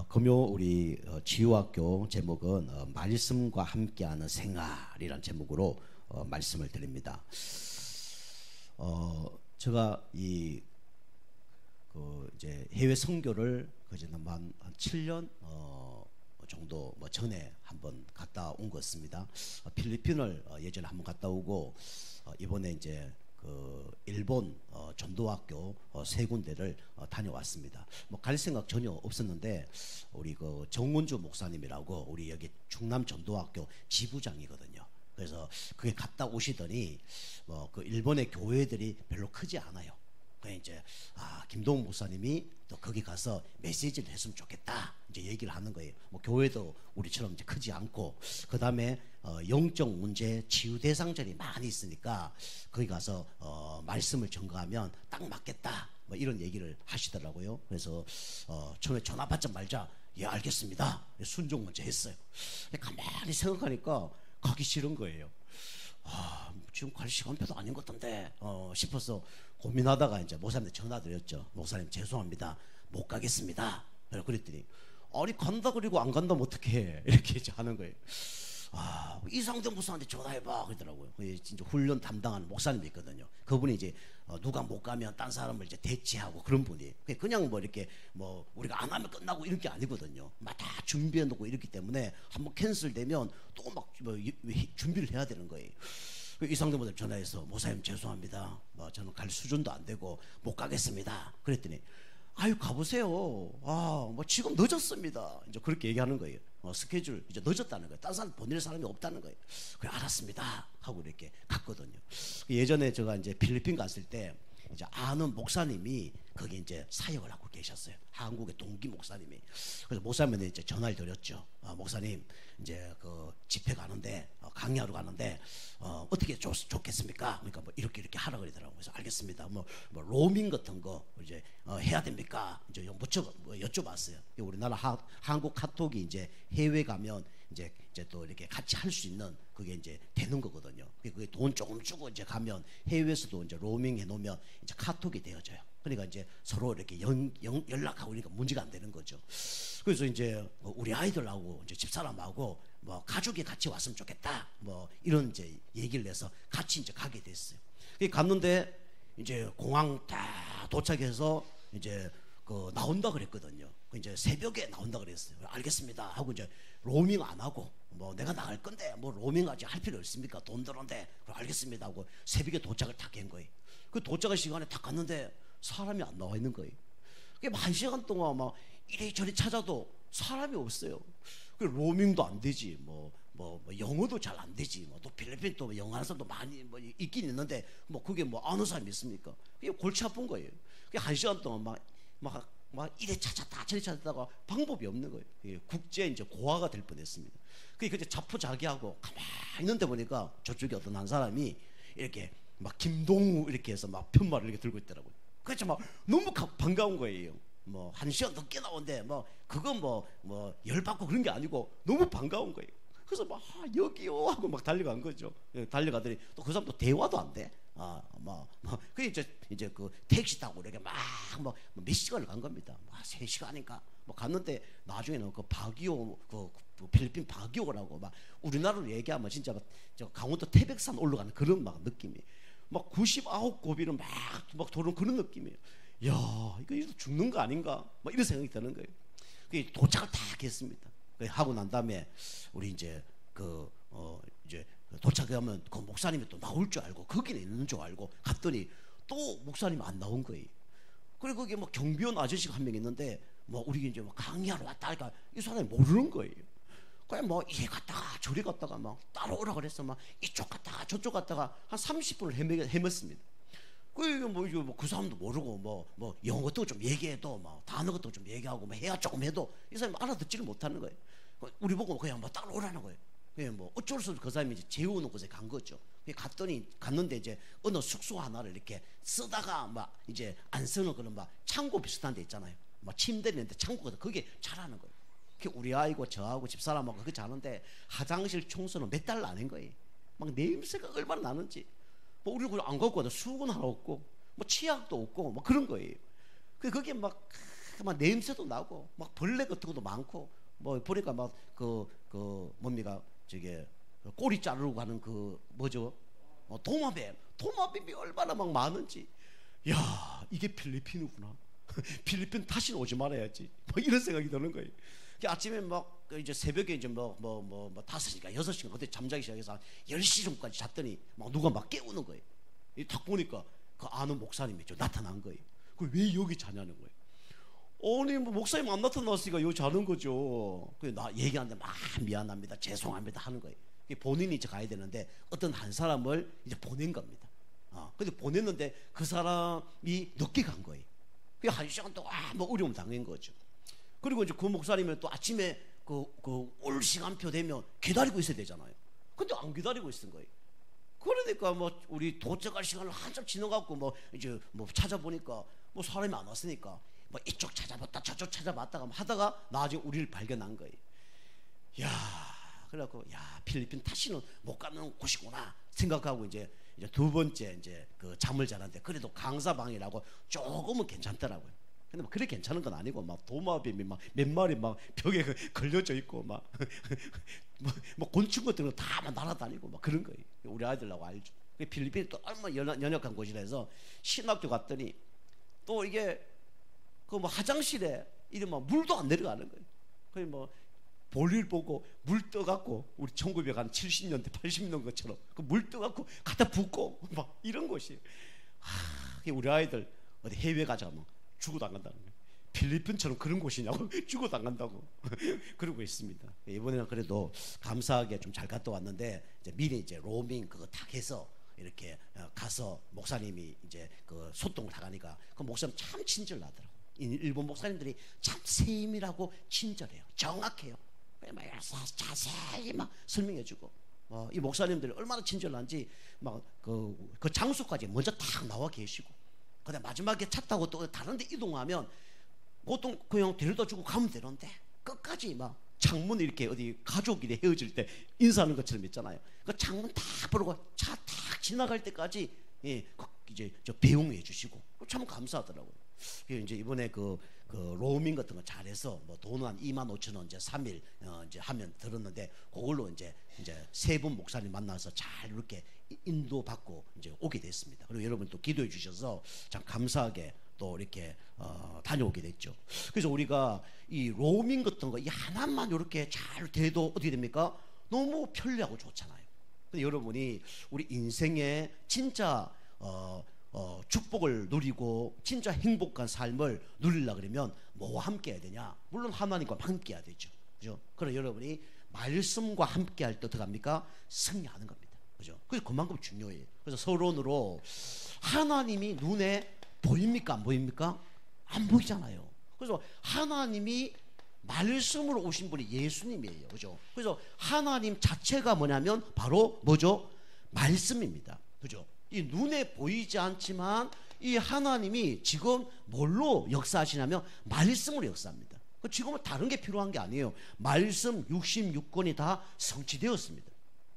금요 우리 지유학교 제목은 말씀과 함께하는 생활이란 제목으로 말씀을 드립니다. 제가 이제 해외 선교를 한 7년 정도 전에 한번 갔다 온 것 같습니다. 필리핀을 예전에 한번 갔다 오고 이번에 이제 일본 전도학교 세 군데를 다녀왔습니다. 갈 생각 전혀 없었는데 우리 정문주 목사님이라고 우리 여기 충남 전도학교 지부장이거든요. 그래서 그게 갔다 오시더니 일본의 교회들이 별로 크지 않아요. 그래서 이제 김동훈 목사님이 또 거기 가서 메시지를 했으면 좋겠다 이제 얘기를 하는 거예요. 교회도 우리처럼 이제 크지 않고 그 다음에 영적 문제 치유 대상자들이 많이 있으니까 거기 가서 말씀을 전가하면 딱 맞겠다 이런 얘기를 하시더라고요. 그래서 처음에 전화 받자마자 예 알겠습니다 순종 먼저 했어요. 가만히 생각하니까 가기 싫은 거예요. 지금 갈 시간표도 아닌 것 같은데 싶어서 고민하다가 이제 목사님한테 전화드렸죠. 목사님 죄송합니다 못 가겠습니다. 그랬더니 아니 간다 그리고 안 간다면 어떡해 이렇게 이제 하는 거예요. 이상대 목사한테 전화해봐 그러더라고요. 진짜 훈련 담당하는 목사님이 있거든요. 그분이 이제 누가 못 가면 딴 사람을 이제 대체하고 그런 분이 그냥 이렇게 우리가 안 하면 끝나고 이런 게 아니거든요. 막 다 준비해 놓고 이렇기 때문에 한번 캔슬되면 또 막 준비를 해야 되는 거예요. 이상대 목사님 전화해서 목사님 죄송합니다 저는 갈 수준도 안 되고 못 가겠습니다 그랬더니 아유 가보세요. 지금 늦었습니다 이제 그렇게 얘기하는 거예요. 스케줄 이제 늦었다는 거예요. 딴 사람 보낼 사람이 없다는 거예요. 그래 알았습니다 하고 이렇게 갔거든요. 예전에 제가 이제 필리핀 갔을 때 이제 아는 목사님이 거기 이제 사역을 하고 계셨어요. 한국의 동기 목사님이. 그래서 목사님한테 이제 전화를 드렸죠. 목사님 이제 집회 가는데 강의하러 가는데 어떻게 좋겠습니까? 그러니까 이렇게 하라 그러더라고요. 그래서 알겠습니다. 로밍 같은 거 이제 해야 됩니까? 이제 여쭤봤어요. 우리나라 한국 카톡이 이제 해외 가면 이제 또 이렇게 같이 할 수 있는 그게 이제 되는 거거든요. 그게 돈 조금 주고 이제 가면 해외에서도 이제 로밍 해놓으면 이제 카톡이 되어져요. 그러니까 이제 서로 이렇게 연락하고 그러니까 문제가 안 되는 거죠. 그래서 이제 우리 아이들하고 이제 집사람하고 가족이 같이 왔으면 좋겠다 이런 이제 얘기를 해서 같이 이제 가게 됐어요. 갔는데 이제 공항 다 도착해서 이제 나온다 그랬거든요. 이제 새벽에 나온다 그랬어요. 알겠습니다 하고 이제 로밍 안 하고 내가 나갈 건데 로밍하지 할 필요 없습니까? 돈 드는데 알겠습니다 하고 새벽에 도착을 다 한 거예요. 도착할 시간에 딱 갔는데 사람이 안 나와 있는 거예요. 그게 1시간 동안 이리저리 찾아도 사람이 없어요. 로밍도 안 되지 영어도 잘 안 되지 또 필리핀 또 영어 하는 사람도 많이 있긴 있는데 그게 아는 사람이 있습니까? 그게 골치 아픈 거예요. 그게 1시간 동안 이래 찾았다 저래 찾았다가 방법이 없는 거예요. 국제 이제 고아가 될 뻔했습니다. 그게 이제 자포자기하고 가만히 있는데 보니까 저쪽에 어떤 한 사람이 이렇게 김동우 이렇게 해서 편말을 이렇게 들고 있더라고요. 그래서 너무 반가운 거예요. 1시간 늦게 나오는데 그거 열받고 그런 게 아니고 너무 반가운 거예요. 그래서 여기요 하고 달려간 거죠. 달려가더니 또 그 사람도 대화도 안 돼. 그 이제 택시 타고 이렇게 몇 시간을 간 겁니다. 3시간인가 갔는데 나중에는 바기오 필리핀 바기오라고 우리나라로 얘기하면 진짜 강원도 태백산 올라가는 그런 느낌이 99고비를 막 도는 그런 느낌이에요. 야 이거 죽는 거 아닌가 이런 생각이 드는 거예요. 그 도착을 다 했습니다. 하고 난 다음에 우리 이제 이제 도착하면 목사님이 또 나올 줄 알고 거기는 있는 줄 알고 갔더니 또 목사님이 안 나온 거예요. 그리고 거기 경비원 아저씨가 한 명 있는데 우리 이제 강의하러 왔다 하니까 이 사람이 모르는 거예요. 그냥 이리 갔다가 저리 갔다가 따라오라 그래서 이쪽 갔다가 저쪽 갔다가 한 30분을 헤맸습니다. 그 사람도 모르고 영어도 좀 얘기해도 단어 것도 좀 얘기하고 해야 조금 해도 이 사람이 알아듣지를 못하는 거예요. 우리 보고 그냥 따라오라는 거예요. 어쩔 수 없이 그 사람이 이제 재우는 곳에 간 거죠. 갔는데 이제 어느 숙소 하나를 이렇게 쓰다가 이제 안 쓰는 그런 창고 비슷한 데 있잖아요. 침대 있는데 창고가 그게 잘하는 거예요. 우리 아이고 저하고 집사람하고 그거 자는데 화장실 청소는 몇 달 안 한 거예요. 냄새가 얼마나 나는지. 우리 안 갖고 와도 수건 하나 없고 치약도 없고 그런 거예요. 그게 막 냄새도 나고 막 벌레 같은 것도 많고 뭐 보니까 막 뭡니까 저게 꼬리 자르고 가는 그 뭐죠? 도마뱀이 얼마나 막 많은지. 야, 이게 필리핀이구나. 필리핀 다시는 오지 말아야지. 막 이런 생각이 드는 거예요. 아침에 막 이제 새벽에 이제 뭐 5시간 6시간 그때 잠자기 시작해서 10시 정도까지 잤더니 막 누가 막 깨우는 거예요. 딱 보니까 그 아는 목사님이 좀 나타난 거예요. 그 왜 여기 자냐는 거예요. 아니 뭐 목사님 안 나타났으니까 여기 자는 거죠. 그 나 얘기하는데 막 미안합니다, 죄송합니다 하는 거예요. 본인이 이제 가야 되는데 어떤 한 사람을 이제 보낸 겁니다. 근데 보냈는데 그 사람이 늦게 간 거예요. 그 1시간 동안 뭐 어려움 당한 거죠. 그리고 이제 그 목사님은 또 아침에 올 시간표 되면 기다리고 있어야 되잖아요. 근데 안 기다리고 있는 거예요. 그러니까 뭐 우리 도착할 시간을 한참 지나갖고 뭐 이제 뭐 찾아보니까 뭐 사람이 안 왔으니까 뭐 이쪽 찾아봤다 저쪽 찾아봤다가 하다가 나중에 우리를 발견한 거예요. 야, 그래갖고 야, 필리핀 다시는 못 가는 곳이구나 생각하고 이제 두 번째 이제 그 잠을 자는데 그래도 강사방이라고 조금은 괜찮더라고요. 근데 뭐 그래 괜찮은 건 아니고 막 도마뱀이 막 몇 마리 막 벽에 걸려져 있고 막 뭐 곤충 같은 거 다 막 날아다니고 막 그런 거예요. 우리 아이들하고 알죠. 필리핀이 또 얼마나 연약한 곳이라서 신학교 갔더니 또 이게 그 뭐 화장실에 이러면 물도 안 내려가는 거예요. 그게 뭐 볼일 보고 물 떠갖고 우리 1970년대 80년 것처럼 그 물 떠갖고 갖다 붓고 막 이런 곳이. 우리 아이들 어디 해외 가자면 죽어도 안 간다는 거예요. 필리핀처럼 그런 곳이냐고 죽어도 안 간다고 그러고 있습니다. 이번에는 그래도 감사하게 좀 잘 갔다 왔는데 이제 미리 이제 로밍 그거 다 해서 이렇게 가서 목사님이 이제 그 소통을 하가니까 그 목사님 참 친절하더라고. 일본 목사님들이 참 세밀하고 친절해요. 정확해요. 막 자세히 막 설명해주고 이 목사님들이 얼마나 친절한지 막 그 장소까지 먼저 탁 나와 계시고 그다음 마지막에 차 타고 또 다른 데 이동하면 보통 그냥 데려다 주고 가면 되는데 끝까지 막 창문 이렇게 어디 가족끼리 헤어질 때 인사하는 것처럼 있잖아요. 그 창문 다 벌고 차 탁 지나갈 때까지 이제 저 배웅해 주시고 참 감사하더라고요. 이제 이번에 그 로밍 같은 거 잘해서 뭐 돈은 한 25,000원 이제 3일 이제 하면 들었는데 그걸로 이제 세 분 목사님 만나서 잘 이렇게 인도받고 이제 오게 됐습니다. 그리고 여러분 또 기도해 주셔서 참 감사하게 또 이렇게 다녀오게 됐죠. 그래서 우리가 이 로밍 같은 거 이 하나만 이렇게 잘 돼도 어떻게 됩니까? 너무 편리하고 좋잖아요. 근데 여러분이 우리 인생에 진짜 축복을 누리고 진짜 행복한 삶을 누리려 그러면 뭐와 함께 해야 되냐? 물론 하나님과 함께 해야 되죠. 그죠? 그럼 여러분이 말씀과 함께 할 때 어떻게 합니까? 승리하는 겁니다. 그죠? 그래서 그만큼 중요해요. 그래서 서론으로 하나님이 눈에 보입니까? 안 보입니까? 안 보이잖아요. 그래서 하나님이 말씀으로 오신 분이 예수님이에요. 그죠? 그래서 하나님 자체가 뭐냐면 바로 뭐죠? 말씀입니다. 그죠? 이 눈에 보이지 않지만 이 하나님이 지금 뭘로 역사하시냐면 말씀으로 역사합니다. 지금은 다른 게 필요한 게 아니에요. 말씀 66권이 다 성취되었습니다.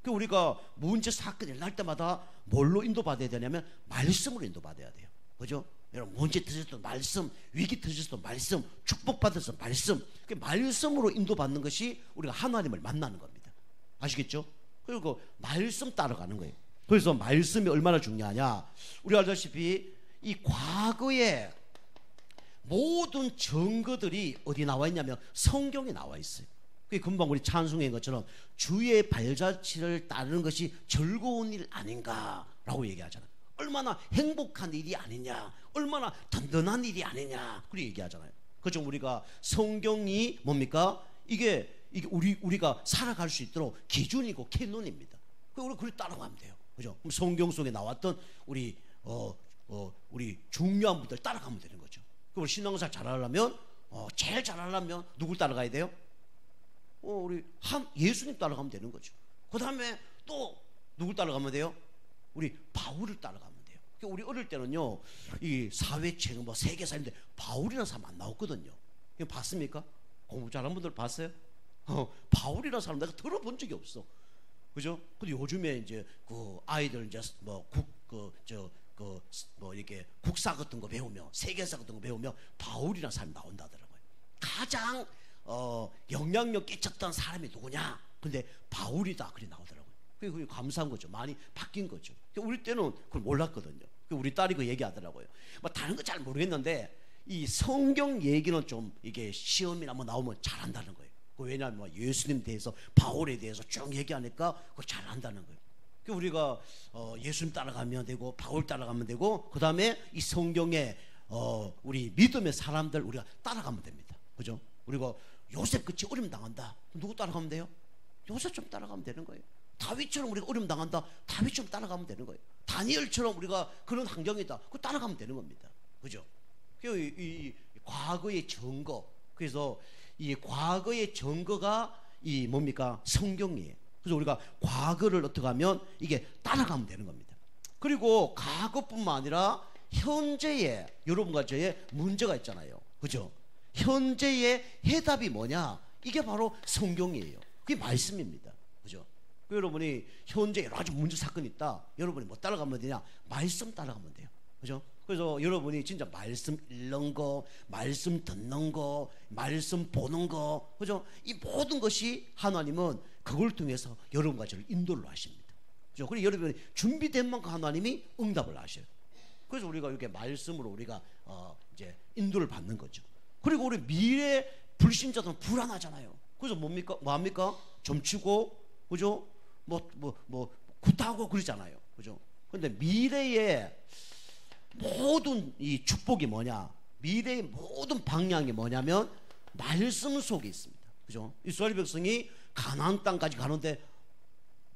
우리가 문제 사건 일어날 때마다 뭘로 인도받아야 되냐면 말씀으로 인도받아야 돼요. 그죠? 여러분 문제 터졌던 말씀, 위기 터졌던 말씀, 축복받았던 말씀, 그 말씀으로 인도받는 것이 우리가 하나님을 만나는 겁니다. 아시겠죠? 그리고 말씀 따라가는 거예요. 그래서 말씀이 얼마나 중요하냐? 우리 알다시피 이 과거의 모든 증거들이 어디 나와 있냐면 성경에 나와 있어요. 그게 금방 우리 찬송인 것처럼 주의 발자취를 따르는 것이 즐거운 일 아닌가라고 얘기하잖아요. 얼마나 행복한 일이 아니냐, 얼마나 든든한 일이 아니냐, 그렇게 얘기하잖아요. 그죠? 우리가 성경이 뭡니까? 이게 우리가 살아갈 수 있도록 기준이고 캐논입니다. 우리가 그걸 따라가면 돼요. 그죠? 그럼 성경 속에 나왔던 우리 중요한 분들 따라가면 되는 거죠. 그럼 신앙생활 잘하려면 제일 잘하려면 누굴 따라가야 돼요? 우리 예수님 따라가면 되는 거죠. 그 다음에 또 누굴 따라가면 돼요? 우리 바울을 따라가면 돼요. 우리 어릴 때는요, 이 사회책, 뭐 세계사인데 바울이라는 사람 안 나왔거든요. 이거 봤습니까? 공부 잘하는 분들 봤어요? 바울이라는 사람 내가 들어본 적이 없어. 그죠? 근데 요즘에 이제 그 아이들 이제 뭐 이렇게 국사 같은 거 배우며 세계사 같은 거 배우며 바울이라는 사람이 나온다더라고요. 가장 영향력 끼쳤던 사람이 누구냐? 근데 바울이다 그리 나오더라고요. 그게 감사한 거죠. 많이 바뀐 거죠. 우리 때는 그걸 몰랐거든요. 우리 딸이 그 얘기하더라고요. 뭐 다른 거 잘 모르겠는데 이 성경 얘기는 좀 이게 시험이나 뭐 나오면 잘한다는 거예요. 왜냐하면 뭐 예수님 대해서 바울에 대해서 쭉 얘기하니까 그걸 잘한다는 거예요. 우리가 예수님 따라가면 되고 바울 따라가면 되고 그 다음에 이 성경에 우리 믿음의 사람들 우리가 따라가면 됩니다. 그죠? 우리가 요셉 그치 어려움 당한다. 누구 따라가면 돼요? 요셉 좀 따라가면 되는 거예요. 다윗처럼 우리가 어려움 당한다. 다윗처럼 따라가면 되는 거예요. 다니엘처럼 우리가 그런 환경이다. 그거 따라가면 되는 겁니다. 그죠? 이 과거의 증거. 그래서 이 과거의 증거가 이 뭡니까? 성경이에요. 그래서 우리가 과거를 어떻게 하면 이게 따라가면 되는 겁니다. 그리고 과거뿐만 아니라 현재에 여러분과 저의 문제가 있잖아요. 그죠? 현재의 해답이 뭐냐? 이게 바로 성경이에요. 그게 말씀입니다. 그죠? 여러분이 현재 여러 가지 문제 사건이 있다. 여러분이 뭐 따라가면 되냐? 말씀 따라가면 돼요. 그죠? 그래서 여러분이 진짜 말씀 읽는 거, 말씀 듣는 거, 말씀 보는 거, 그죠? 이 모든 것이 하나님은 그걸 통해서 여러분과 저를 인도를 하십니다. 그죠? 그리고 여러분이 준비된 만큼 하나님이 응답을 하셔요. 그래서 우리가 이렇게 말씀으로 우리가 이제 인도를 받는 거죠. 그리고 우리 미래 불신자들은 불안하잖아요. 그래서 뭐합니까? 점치고, 그죠? 굿하고 그러잖아요. 그죠? 근데 미래의 모든 이 축복이 뭐냐? 미래의 모든 방향이 뭐냐면 말씀 속에 있습니다. 그죠? 이스라엘 백성이 가나안 땅까지 가는데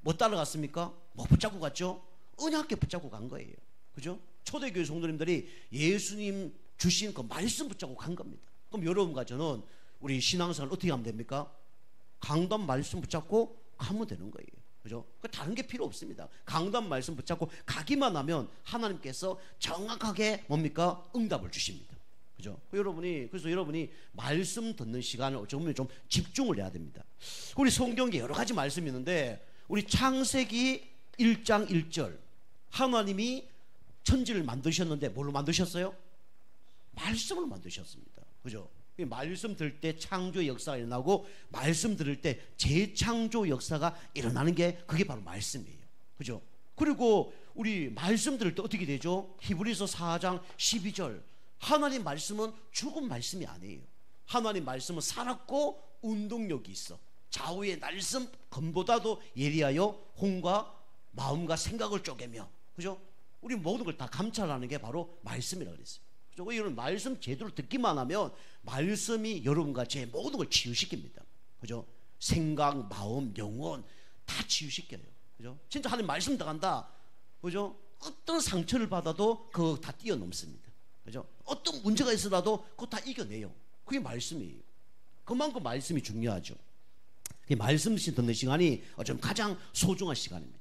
뭐 따라갔습니까? 뭐 붙잡고 갔죠? 언약궤 붙잡고 간 거예요. 그죠? 초대교회 성도님들이 예수님 주신 그 말씀 붙잡고 간 겁니다. 그럼 여러분과 저는 우리 신앙생활 어떻게 하면 됩니까? 강단 말씀 붙잡고 가면 되는 거예요. 그죠? 다른 게 필요 없습니다. 강단 말씀 붙잡고 가기만 하면 하나님께서 정확하게 뭡니까? 응답을 주십니다. 그죠? 그래서 여러분이 말씀 듣는 시간을 어쩌면 보면 좀 집중을 해야 됩니다. 우리 성경에 여러 가지 말씀이 있는데 우리 창세기 1장 1절 하나님이 천지를 만드셨는데 뭘로 만드셨어요? 말씀으로 만드셨습니다. 그죠? 말씀 들을 때 창조의 역사가 일어나고 말씀 들을 때 재창조 역사가 일어나는 게 그게 바로 말씀이에요. 그죠? 그리고 우리 말씀 들을 때 어떻게 되죠? 히브리서 4장 12절 하나님 말씀은 죽은 말씀이 아니에요. 하나님 말씀은 살았고 운동력이 있어. 좌우의 날선 검보다도 예리하여 혼과 마음과 생각을 쪼개며, 그죠? 우리 모든 걸 다 감찰하는 게 바로 말씀이라고 그랬어요. 이런 말씀 제대로 듣기만 하면 말씀이 여러분과 제 모든 걸 치유시킵니다. 그죠? 생각, 마음, 영혼 다 치유시켜요. 그죠? 진짜 하나님 말씀 들어간다. 그죠? 어떤 상처를 받아도 그거 다 뛰어넘습니다. 그죠? 어떤 문제가 있어도 그거 다 이겨내요. 그게 말씀이에요. 그만큼 말씀이 중요하죠. 말씀 듣는 시간이 어쩌면 가장 소중한 시간입니다.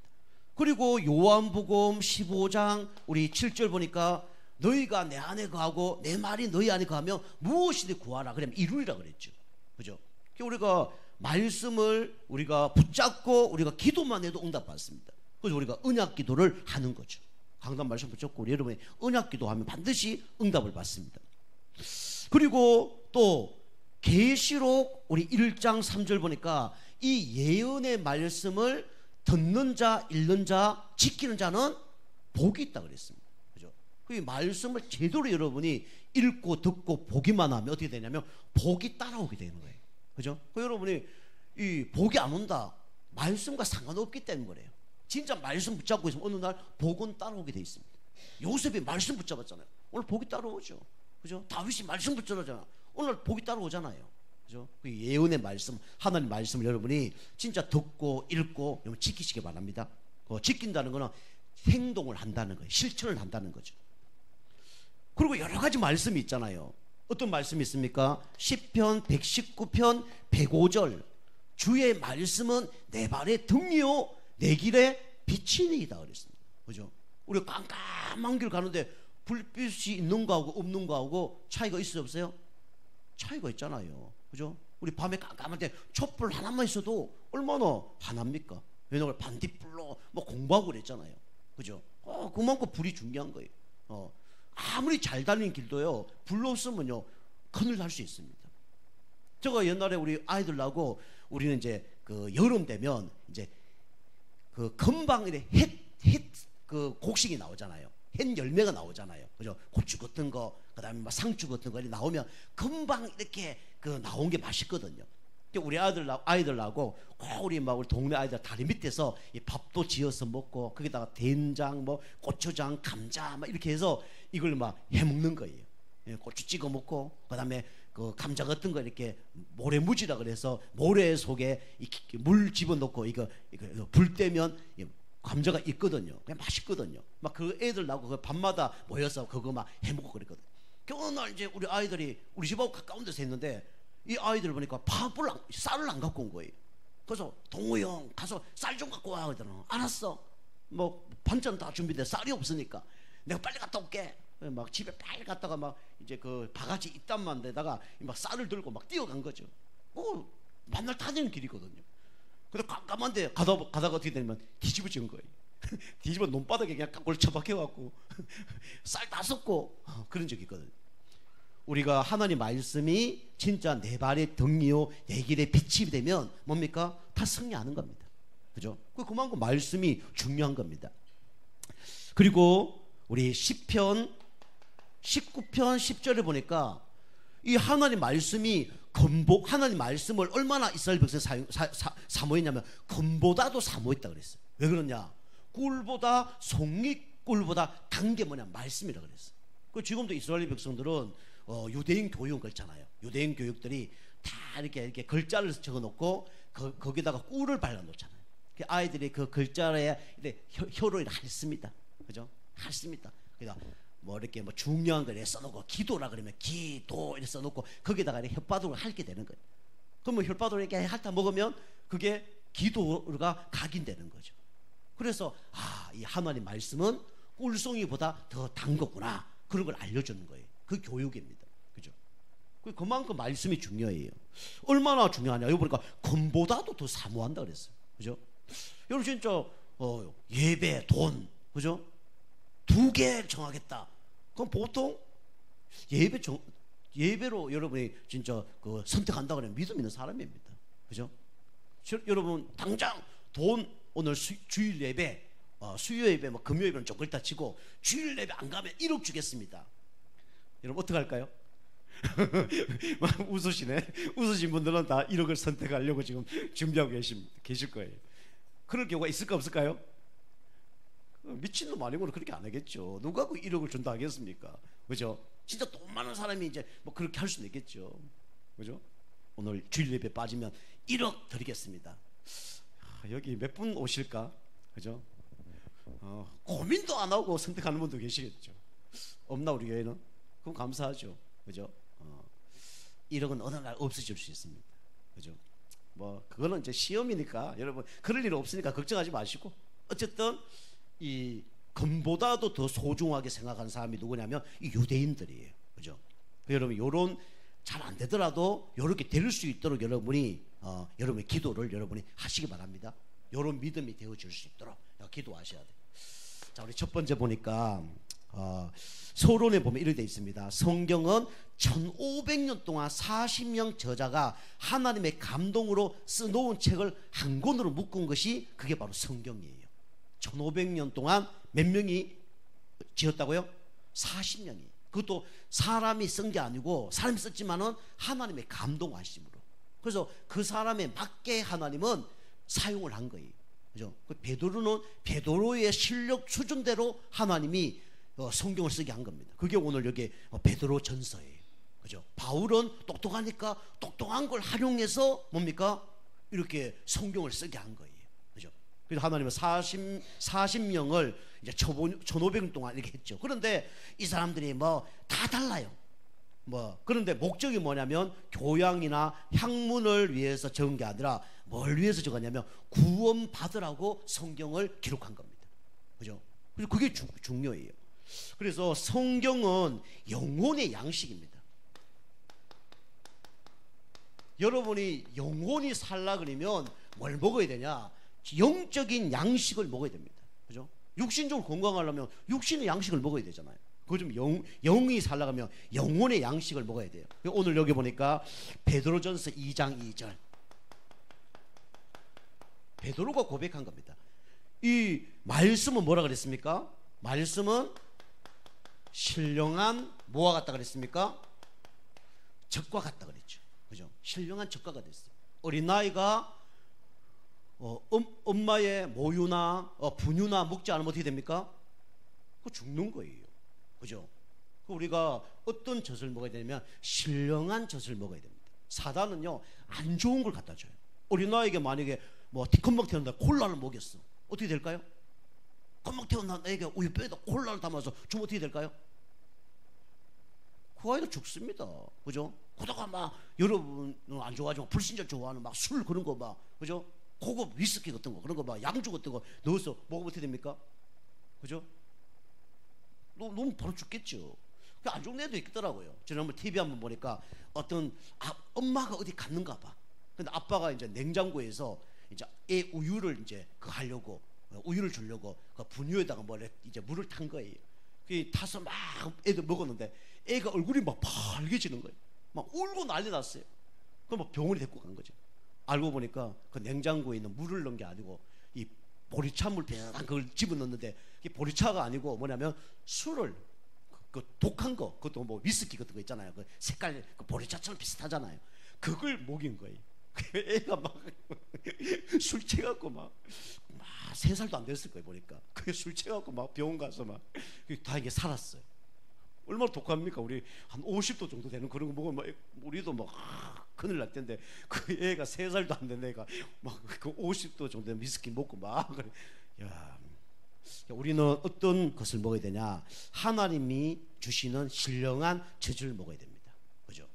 그리고 요한복음 15장 우리 7절 보니까 너희가 내 안에 거하고 내 말이 너희 안에 거하며 무엇이든 구하라 그러면 이루리라 그랬죠. 그죠? 우리가 말씀을 우리가 붙잡고 우리가 기도만 해도 응답받습니다. 그래서 우리가 언약 기도를 하는 거죠. 강단 말씀 붙잡고 우리 여러분이 언약 기도하면 반드시 응답을 받습니다. 그리고 또 계시록 우리 1장 3절 보니까 이 예언의 말씀을 듣는 자, 읽는 자, 지키는 자는 복이 있다 그랬습니다. 그 말씀을 제대로 여러분이 읽고 듣고 보기만 하면 어떻게 되냐면 복이 따라오게 되는 거예요. 그죠? 여러분이 이 복이 안 온다. 말씀과 상관없기 때문에. 진짜 말씀 붙잡고 있으면 어느 날 복은 따라오게 돼 있습니다. 요셉이 말씀 붙잡았잖아요. 오늘 복이 따라오죠. 그죠? 다윗이 말씀 붙잡았잖아. 오늘 복이 따라오잖아요. 그죠? 그 예언의 말씀, 하나님 말씀을 여러분이 진짜 듣고 읽고 여러분 지키시기 바랍니다. 지킨다는 거는 행동을 한다는 거예요. 실천을 한다는 거죠. 그리고 여러 가지 말씀이 있잖아요. 어떤 말씀이 있습니까? 시편 119편 105절 주의 말씀은 내 발의 등이요 내 길의 빛이니이다 그랬습니다. 그죠? 우리가 깜깜한 길 가는데 불빛이 있는 거하고 없는 거하고 차이가 있어요 없어요? 차이가 있잖아요. 그죠? 우리 밤에 깜깜할 때 촛불 하나만 있어도 얼마나 환합니까? 왜냐하면 반딧불로 뭐 공부하고 그랬잖아요. 그죠? 그만큼 불이 중요한 거예요. 아무리 잘 달린 길도요, 불 없으면요, 큰일 날 수 있습니다. 제가 옛날에 우리 아이들하고 우리는 이제 그 여름 되면 이제 그 금방 그 곡식이 나오잖아요. 햇 열매가 나오잖아요. 그죠? 고추 같은 거, 그 다음에 막 상추 같은 거 나오면 금방 이렇게 그 나온 게 맛있거든요. 우리 아이들하고 우리 막 우리 동네 아이들 다리 밑에서 이 밥도 지어서 먹고 거기다가 된장, 뭐 고추장, 감자 막 이렇게 해서 이걸 막 해 먹는 거예요. 고추 찍어 먹고 그다음에 그 감자 같은 거 이렇게 모래무지라 그래서 모래 속에 물 집어넣고 이거 불 떼면 감자가 있거든요. 그냥 맛있거든요. 막 그 애들 나고 그 밤마다 모여서 그거 막 해 먹고 그랬거든. 어느 날 이제 우리 아이들이 우리 집하고 가까운 데서 했는데 이 아이들 보니까 쌀을 안 갖고 온 거예요. 그래서 동우 형 가서 쌀 좀 갖고 와 그러더라. 알았어. 뭐 반찬 다 준비돼. 쌀이 없으니까 내가 빨리 갔다 올게. 막 집에 빨리 갔다가 막 이제 그 바가지 이딴만 데다가 막 쌀을 들고 막 뛰어간 거죠. 만날 다니는 길이거든요. 근데 깜깜한데 가다가 어떻게 되냐면 뒤집어진 거예요. 뒤집어 논바닥에 그냥 꼴 처박혀갖고 쌀 다 썩고 그런 적이 있거든요. 우리가 하나님 말씀이 진짜 내 발의 등이요 내 길의 빛이 되면 뭡니까? 다 승리하는 겁니다. 그죠? 그만큼 말씀이 중요한 겁니다. 그리고 우리 시편 19편 10절에 보니까 이 하나님 말씀이 하나님 말씀을 얼마나 이스라엘 백성이 사모했냐면 금보다도 사모했다 그랬어요. 왜 그러냐? 꿀보다 송이꿀보다 단 게 뭐냐? 말씀이라 그랬어요. 지금도 이스라엘 백성들은 유대인 교육은 그렇잖아요. 유대인 교육들이 다 이렇게 글자를 적어놓고 거기다가 꿀을 발라놓잖아요. 아이들이 그 글자에 혀로 했습니다. 그죠? 했습니다. 그러니까 뭐 이렇게 뭐 중요한 걸 써놓고 기도라 그러면 기도 이렇게 써놓고 거기다가 혓바닥을 핥게 되는 거예요. 그러면 혓바닥을 이렇게 핥아 먹으면 그게 기도가 각인되는 거죠. 그래서 이 하나님 말씀은 꿀송이보다 더 단 거구나. 그런 걸 알려주는 거예요. 그 교육입니다. 그죠? 그만큼 말씀이 중요해요. 얼마나 중요하냐? 여기 보니까 금보다도 더 사모한다 그랬어요. 그죠? 여러분 진짜 예배, 돈, 그죠? 두 개 정하겠다. 그럼 보통 예배로 여러분이 진짜 그 선택한다 그러면 믿음 있는 사람입니다. 그죠? 여러분 당장 돈 오늘 주일 예배, 수요 예배, 뭐 금요 예배는 좀 그렇다 치고 주일 예배 안 가면 1억 주겠습니다. 여러분 어떻게 할까요? 웃으시네. 웃으신 분들은 다 1억을 선택하려고 지금 준비하고 계실 거예요. 그럴 경우가 있을까 없을까요? 미친놈 아니고는 그렇게 안 하겠죠. 누가 그 1억을 준다 하겠습니까? 그죠? 진짜 돈 많은 사람이 이제 뭐 그렇게 할 수는 있겠죠. 그죠? 오늘 주일 예배 빠지면 1억 드리겠습니다. 여기 몇 분 오실까? 그죠? 고민도 안 하고 선택하는 분도 계시겠죠. 없나 우리 교회는? 그럼 감사하죠. 그죠? 1억은 어느 날 없어질 수 있습니다. 그죠? 뭐 그거는 이제 시험이니까 여러분 그럴 일 없으니까 걱정하지 마시고 어쨌든 이 금보다도 더 소중하게 생각하는 사람이 누구냐면 이 유대인들이에요. 그죠? 여러분 요런 잘 안 되더라도 요렇게 될 수 있도록 여러분이 여러분의 기도를 여러분이 하시기 바랍니다. 요런 믿음이 되어질 수 있도록 기도하셔야 돼요. 자, 우리 첫 번째 보니까 서론에 보면 이렇게 되어 있습니다. 성경은 1500년 동안 40명 저자가 하나님의 감동으로 써놓은 책을 한 권으로 묶은 것이 그게 바로 성경이에요. 1500년 동안 몇 명이 지었다고요? 40명이. 그것도 사람이 쓴 게 아니고 사람이 썼지만은 하나님의 감동하심으로. 그래서 그 사람에 맞게 하나님은 사용을 한 거예요. 그죠? 베드로는 베드로의 실력 수준대로 하나님이 성경을 쓰게 한 겁니다. 그게 오늘 여기 베드로 전서예요. 그죠? 바울은 똑똑하니까 똑똑한 걸 활용해서 뭡니까? 이렇게 성경을 쓰게 한 거예요. 그죠? 그래서 하나님은 40명을 이제 1500년 동안 이렇게 했죠. 그런데 이 사람들이 뭐 다 달라요. 그런데 목적이 뭐냐면 교양이나 학문을 위해서 적은 게 아니라 뭘 위해서 적었냐면 구원 받으라고 성경을 기록한 겁니다. 그죠? 그래서 그게 중요해요. 그래서 성경은 영혼의 양식입니다. 여러분이 영혼이 살라 그러면 뭘 먹어야 되냐? 영적인 양식을 먹어야 됩니다. 그죠? 육신적으로 건강하려면 육신의 양식을 먹어야 되잖아요. 그거 좀 영이 살아가면 영혼의 양식을 먹어야 돼요. 오늘 여기 보니까 베드로전서 2장 2절 베드로가 고백한 겁니다. 이 말씀은 뭐라 그랬습니까? 말씀은 신령한 뭐와 같다 그랬습니까? 적과 같다 그랬죠. 그죠? 신령한 적과가 됐어요. 어린아이가 엄마의 모유나 분유나 먹지 않으면 어떻게 됩니까? 그거 죽는 거예요. 그죠? 우리가 어떤 젖을 먹어야 되냐면 신령한 젖을 먹어야 됩니다. 사단은요 안 좋은 걸 갖다 줘요. 어린아이에게 만약에 티컴막 태운다 콜라를 먹였어. 어떻게 될까요? 컴막 태운다 애에게 우유 빼다 콜라를 담아서 주면 어떻게 될까요? 그 아이도 죽습니다. 그죠? 그러다가 막 여러분은 안 좋아하지만 불신자 좋아하는 막 술 그런 거 막 그죠? 고급 위스키 같은 거 그런 거 막 양주 같은 거 넣어서 먹으면 어떻게 됩니까? 그죠? 너무 바로 죽겠죠. 안 좋은 애도 있더라고요. 저는 한번 TV 한번 보니까 어떤 엄마가 어디 갔는가 봐. 근데 아빠가 이제 냉장고에서 이제 애 우유를 이제 하려고 우유를 주려고 그 분유에다가 이제 물을 탄 거예요. 그 타서 막 애들 먹었는데 애가 얼굴이 막 빨개지는 거예요. 막 울고 난리 났어요. 그럼 막 병원에 데리고 간 거죠. 알고 보니까 그 냉장고에 있는 물을 넣은 게 아니고 이 보리차물 비슷한 그걸 집어넣는데 이게 보리차가 아니고 뭐냐면 술을 그 독한 거 그것도 뭐 위스키 같은 거 있잖아요. 그 색깔 그 보리차처럼 비슷하잖아요. 그걸 먹인 거예요. 애가 막 술 취해갖고 막 3살도 안 됐을 거예요. 보니까 그게 술 취해갖고 막 병원 가서 막 다행히 살았어요. 얼마나 독합니까? 우리 한 50도 정도 되는 그런 거 먹으면 우리도 막 큰일 날 텐데 그 애가 3살도 안 된 애가 막 그 50도 정도 되는 위스키 먹고 막 그래. 야, 우리는 어떤 것을 먹어야 되냐? 하나님이 주시는 신령한 젖을 먹어야 됩니다. 그죠?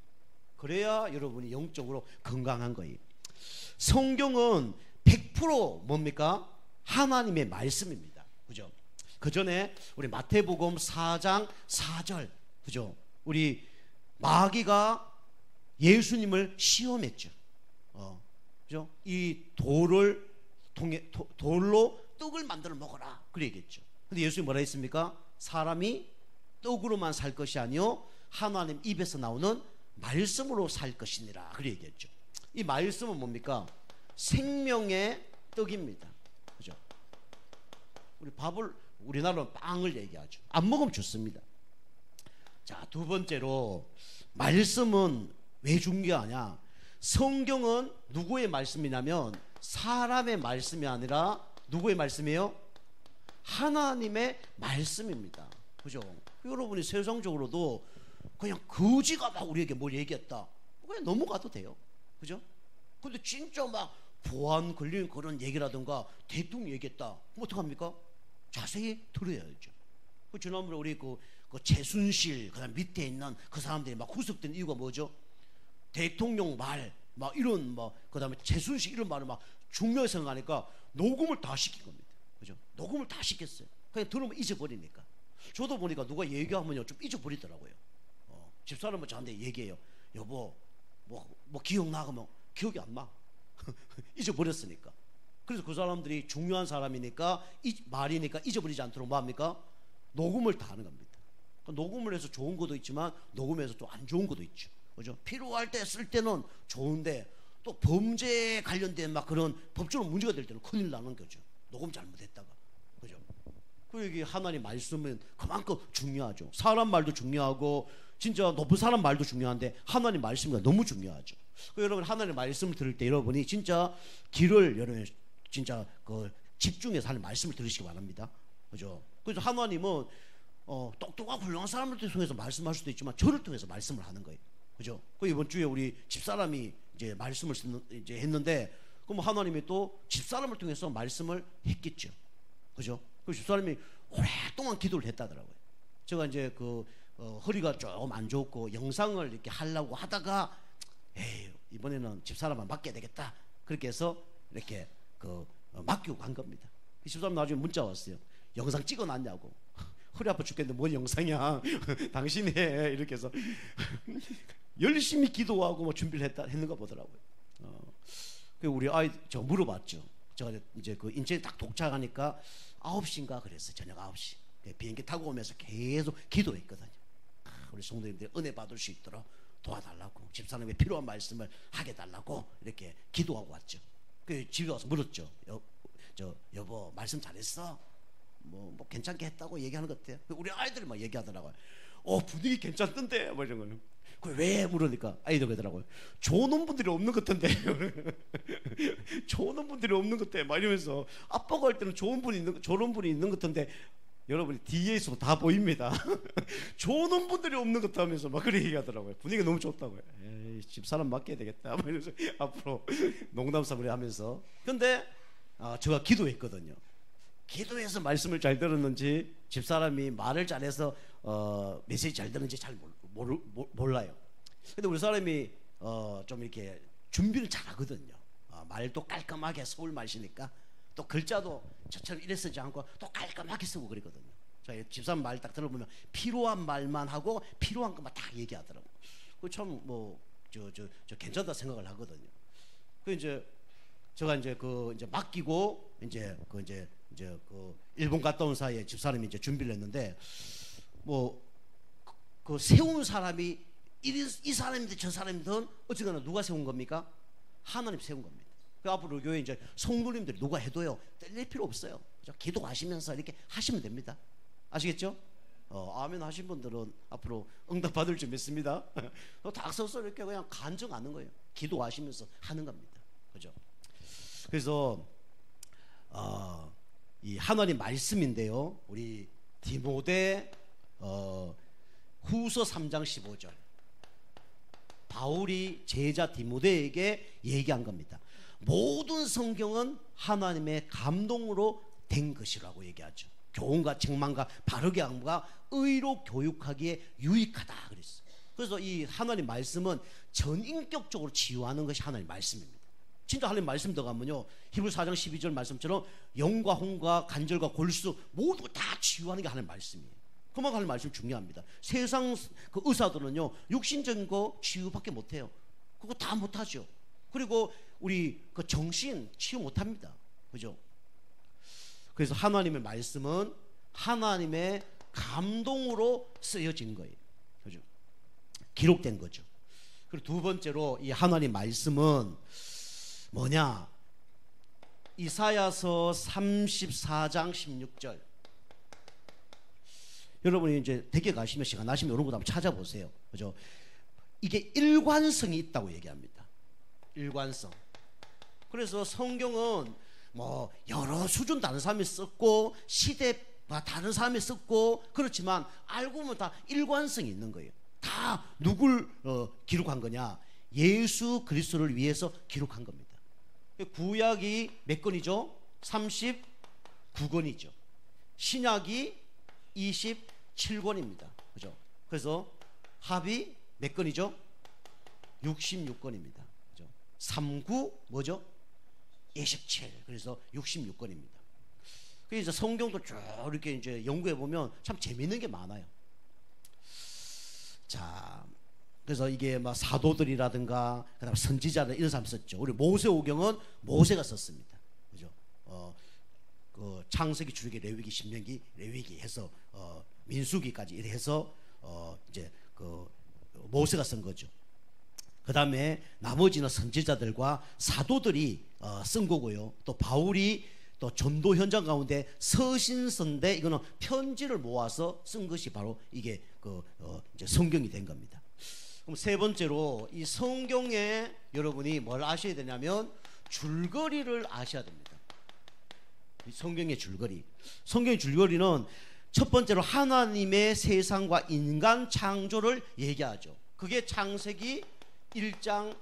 그래야 여러분이 영적으로 건강한 거예요. 성경은 100% 뭡니까? 하나님의 말씀입니다. 그죠? 그 전에 우리 마태복음 4장 4절 그죠? 우리 마귀가 예수님을 시험했죠. 그죠? 이 돌을 통해 돌로 떡을 만들어 먹어라. 그래 얘기했죠. 근데 예수님이 뭐라 했습니까? 사람이 떡으로만 살 것이 아니요 하나님 입에서 나오는 말씀으로 살 것이니라. 그래 얘기했죠. 이 말씀은 뭡니까? 생명의 떡입니다. 그죠? 우리나라는 빵을 얘기하죠. 안 먹으면 좋습니다. 자, 두 번째로 말씀은 왜 중요하냐? 성경은 누구의 말씀이냐면 사람의 말씀이 아니라 누구의 말씀이에요? 하나님의 말씀입니다. 그죠? 여러분이 세상적으로도 그냥 거지가 막 우리에게 뭘 얘기했다 그냥 넘어가도 돼요. 그죠? 근데 진짜 막 보안 걸린 그런 얘기라든가 대통령 얘기했다 그럼 어떡합니까? 자세히 들어야죠. 지난번에 우리 그 최순실 그다음 밑에 있는 그 사람들이 막 구속된 이유가 뭐죠? 대통령 말 막 이런 그다음에 최순실 이런 말을 막 중요하게 생각하니까 녹음을 다 시킨 겁니다. 그죠? 녹음을 다 시켰어요. 그냥 들으면 잊어버리니까. 저도 보니까 누가 얘기하면요 좀 잊어버리더라고요. 집사람은 저한테 얘기해요. 여보 뭐 기억나? 그러면 기억이 안 나. 잊어버렸으니까. 그래서 그 사람들이 중요한 사람이니까 말이니까 잊어버리지 않도록 뭐합니까? 녹음을 다 하는 겁니다. 녹음을 해서 좋은 것도 있지만 녹음해서 또 안 좋은 것도 있죠. 그죠? 필요할 때 쓸 때는 좋은데 또 범죄에 관련된 막 그런 법적으로 문제가 될 때는 큰일 나는 거죠. 녹음 잘못했다가. 그죠? 그 얘기 하나님 말씀은 그만큼 중요하죠. 사람 말도 중요하고 진짜 높은 사람 말도 중요한데 하나님 말씀이 너무 중요하죠. 여러분 하나님 말씀을 들을 때 여러분이 진짜 귀를 여러분 진짜 집중해서 하나님 말씀을 들으시기 바랍니다. 그죠? 그래서 하나님은 똑똑하고 훌륭한 사람을 통해서 말씀할 수도 있지만 저를 통해서 말씀을 하는 거예요. 그죠? 이번 주에 우리 집사람이 이제 말씀을 이제 했는데 그럼 하나님이 또 집사람을 통해서 말씀을 했겠죠. 그죠? 그 집사람이 오랫동안 기도를 했다더라고요. 제가 이제 허리가 조금 안 좋고 영상을 이렇게 하려고 하다가 이번에는 집사람만 맡겨야 되겠다. 그렇게 해서 이렇게 맡기고 간 겁니다. 집사람 나중에 문자 왔어요. 영상 찍어놨냐고. 허리 아파 죽겠는데 뭔 영상이야. 당신이 해. 이렇게 해서 열심히 기도하고 준비를 했는가 보더라고요. 우리 아이 저 물어봤죠. 제가 이제 그 인천에 딱 도착하니까 9시인가 그랬어요. 저녁 9시. 비행기 타고 오면서 계속 기도했거든요. 우리 성도님들 은혜 받을 수 있도록 도와달라고, 집사람의 필요한 말씀을 하게 달라고 이렇게 기도하고 왔죠. 그 집에 와서 물었죠. 여보 말씀 잘했어? 뭐 괜찮게 했다고 얘기하는 것 같아요. 우리 아이들이 막 얘기하더라고요. 분위기 괜찮던데 뭐 이런 거는. 왜 물으니까 아이들 그러더라고요. 좋은 분들이 없는 것 같은데. 좋은 분들이 없는 것 같아 막 이러면서, 아빠가 할 때는 좋은 분이 있는 것 같은데 여러분이 뒤에 있어도 다 보입니다. 좋은 분들이 없는 것 하면서 막 그렇게 얘기하더라고요. 분위기가 너무 좋다고요. 에이, 집사람 맡겨야 되겠다 막 이러면서 앞으로 농담삼으로 하면서. 근데 제가 기도했거든요. 기도해서 말씀을 잘 들었는지, 집사람이 말을 잘해서 메시지 잘 들었는지 잘 몰라요. 근데 우리 사람이 좀 이렇게 준비를 잘하거든요. 말도 깔끔하게 서울 말씨니까 또 글자도 저처럼 이래 쓰지 않고 또 깔끔하게 쓰고 그러거든요. 저희 집사람 말 딱 들어보면 필요한 말만 하고 필요한 것만 딱 얘기하더라고. 그 참 저 괜찮다 생각을 하거든요. 그 이제 제가 이제 이제 맡기고 이제 그 일본 갔다 온 사이에 집사람이 이제 준비를 했는데, 그 세운 사람이 이 사람이든 저 사람이든 어쨌거나 누가 세운 겁니까? 하나님 세운 겁니다. 그 앞으로 교회 이제 성도님들이 누가 해도요 뗄 필요 없어요. 기도하시면서 이렇게 하시면 됩니다. 아시겠죠? 아멘 하신 분들은 앞으로 응답 받을 줄 믿습니다. 다 써서 이렇게 그냥 간증하는 거예요. 기도하시면서 하는 겁니다. 그죠? 그래서 이 하나님 말씀인데요, 우리 디모데 후서 3장 15절, 바울이 제자 디모데에게 얘기한 겁니다. 모든 성경은 하나님의 감동으로 된 것이라고 얘기하죠. 교훈과 책망과 바르게 함과 의로 교육하기에 유익하다 그랬어요. 그래서 이 하나님 말씀은 전인격적으로 치유하는 것이 하나님 말씀입니다. 진짜 하나님 말씀 들어가면요, 히브리서 4장 12절 말씀처럼 영과 혼과 관절과 골수 모두 다 치유하는 게 하나님 말씀이에요. 그만큼 하나님 말씀 중요합니다. 세상 그 의사들은요 육신적인 거 치유밖에 못해요. 그거 다 못하죠. 그리고 우리 그 정신 치유 못합니다. 그죠? 그래서 하나님의 말씀은 하나님의 감동으로 쓰여진 거예요. 그죠? 기록된 거죠. 그리고 두 번째로 이 하나님 말씀은 뭐냐? 이사야서 34장 16절. 여러분이 이제 댁에 가시면 시간 나시면 이런 거 한번 찾아보세요. 그죠? 이게 일관성이 있다고 얘기합니다. 일관성. 그래서 성경은 뭐 여러 수준 다른 사람이 썼고 시대가 다른 사람이 썼고 그렇지만 알고 보면 다 일관성이 있는 거예요. 다 누굴 기록한 거냐? 예수 그리스도를 위해서 기록한 겁니다. 구약이 몇 권이죠? 39권이죠. 신약이 27권입니다. 그죠? 그래서 합이 몇 권이죠? 66권입니다. 그죠? 39 뭐죠? 27. 그래서 66권입니다. 그래서 성경도 쭉 이렇게 이제 연구해 보면 참 재미있는 게 많아요. 자, 그래서 이게 막 사도들이라든가 그다음 선지자들 이런 사람 썼죠. 우리 모세오경은 모세가 썼습니다. 그죠? 그 창세기, 출애기, 레위기, 신명기, 레위기 해서 민수기까지 이렇게 해서 이제 그 모세가 쓴 거죠. 그 다음에 나머지는 선지자들과 사도들이 쓴 거고요. 또 바울이 또 전도 현장 가운데 서신서인데 이거는 편지를 모아서 쓴 것이 바로 이게 이제 성경이 된 겁니다. 그럼 세 번째로 이 성경에 여러분이 뭘 아셔야 되냐면 줄거리를 아셔야 됩니다. 이 성경의 줄거리. 성경의 줄거리는 첫 번째로 하나님의 세상과 인간 창조를 얘기하죠. 그게 창세기 1장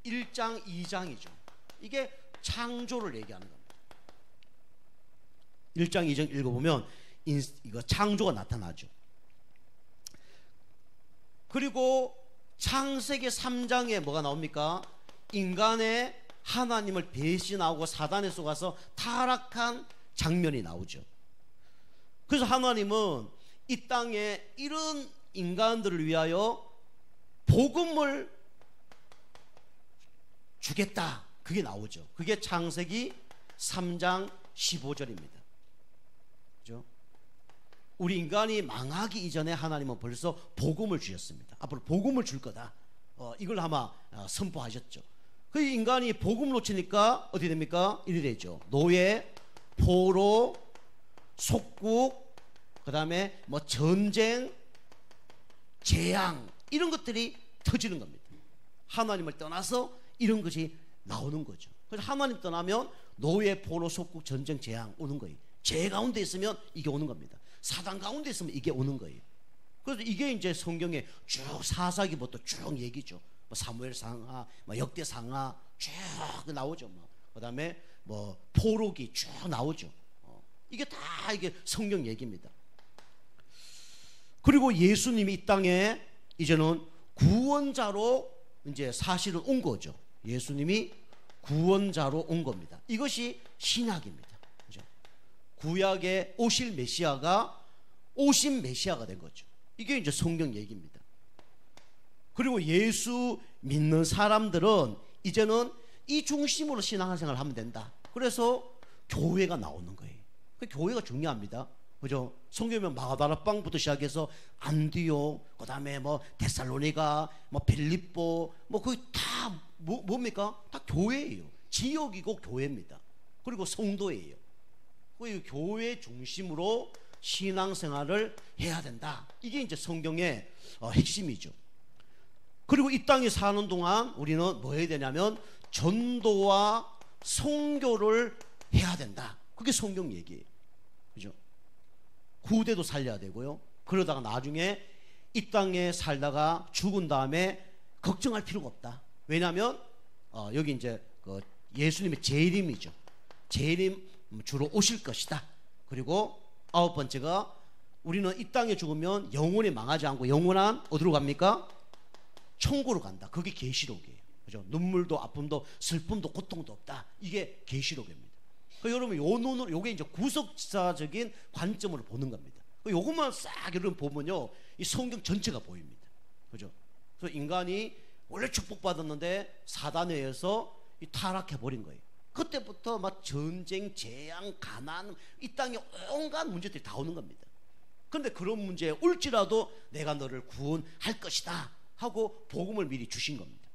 2장이죠. 이게 창조를 얘기하는 겁니다. 1장 2장 읽어보면 이거 창조가 나타나죠. 그리고 창세기 3장에 뭐가 나옵니까? 인간의 하나님을 배신하고 사단에 속아서 타락한 장면이 나오죠. 그래서 하나님은 이 땅에 이런 인간들을 위하여 복음을 주겠다 그게 나오죠. 그게 창세기 3장 15절입니다. 그죠? 우리 인간이 망하기 이전에 하나님은 벌써 복음을 주셨습니다. 앞으로 복음을 줄 거다. 이걸 아마 선포하셨죠. 그 인간이 복음을 놓치니까 어떻게 됩니까? 이래 되죠. 노예, 포로, 속국, 그 다음에 뭐 전쟁, 재앙, 이런 것들이 터지는 겁니다. 하나님을 떠나서 이런 것이 나오는 거죠. 그래서 하나님 떠나면 노예, 포로, 속국, 전쟁, 재앙 오는 거예요. 죄 가운데 있으면 이게 오는 겁니다. 사단 가운데 있으면 이게 오는 거예요. 그래서 이게 이제 성경에 쭉 사사기부터 쭉 얘기죠. 뭐 사무엘상하, 뭐 역대상하 쭉 나오죠. 그 다음에 뭐 포로기 쭉 나오죠. 이게 다 이게 성경 얘기입니다. 그리고 예수님이 이 땅에 이제는 구원자로 이제 사실은 온 거죠. 예수님이 구원자로 온 겁니다. 이것이 신약입니다. 그죠? 구약에 오실 메시아가 오신 메시아가 된 거죠. 이게 이제 성경 얘기입니다. 그리고 예수 믿는 사람들은 이제는 이 중심으로 신앙생활을 하면 된다. 그래서 교회가 나오는 거예요. 그 교회가 중요합니다. 그죠? 성경에 마가다라방부터 시작해서 안디오, 그 다음에 뭐 데살로니가, 뭐 빌립보, 뭐 거기 다 뭡니까? 다 교회예요. 지역이고 교회입니다. 그리고 성도예요. 그 교회 중심으로 신앙생활을 해야 된다. 이게 이제 성경의 핵심이죠. 그리고 이 땅에 사는 동안 우리는 뭐 해야 되냐면 전도와 선교를 해야 된다. 그게 성경 얘기예요. 그죠? 후대도 살려야 되고요. 그러다가 나중에 이 땅에 살다가 죽은 다음에 걱정할 필요가 없다. 왜냐하면 여기 이제 그 예수님의 재림이죠. 재림 주로 오실 것이다. 그리고 9번째가 우리는 이 땅에 죽으면 영원히 망하지 않고 영원한 어디로 갑니까? 천국으로 간다. 그게 계시록이에요. 그죠? 눈물도 아픔도 슬픔도 고통도 없다. 이게 계시록입니다. 여러분 요 눈으로 요게 이제 구속사적인 관점으로 보는 겁니다. 요것만 싹 여러분 보면요, 이 성경 전체가 보입니다. 그죠? 그래서 인간이 원래 축복받았는데 사단에 의해서 타락해 버린 거예요. 그때부터 막 전쟁, 재앙, 가난, 이 땅에 온갖 문제들이 다 오는 겁니다. 그런데 그런 문제에 올지라도 내가 너를 구원할 것이다 하고 복음을 미리 주신 겁니다.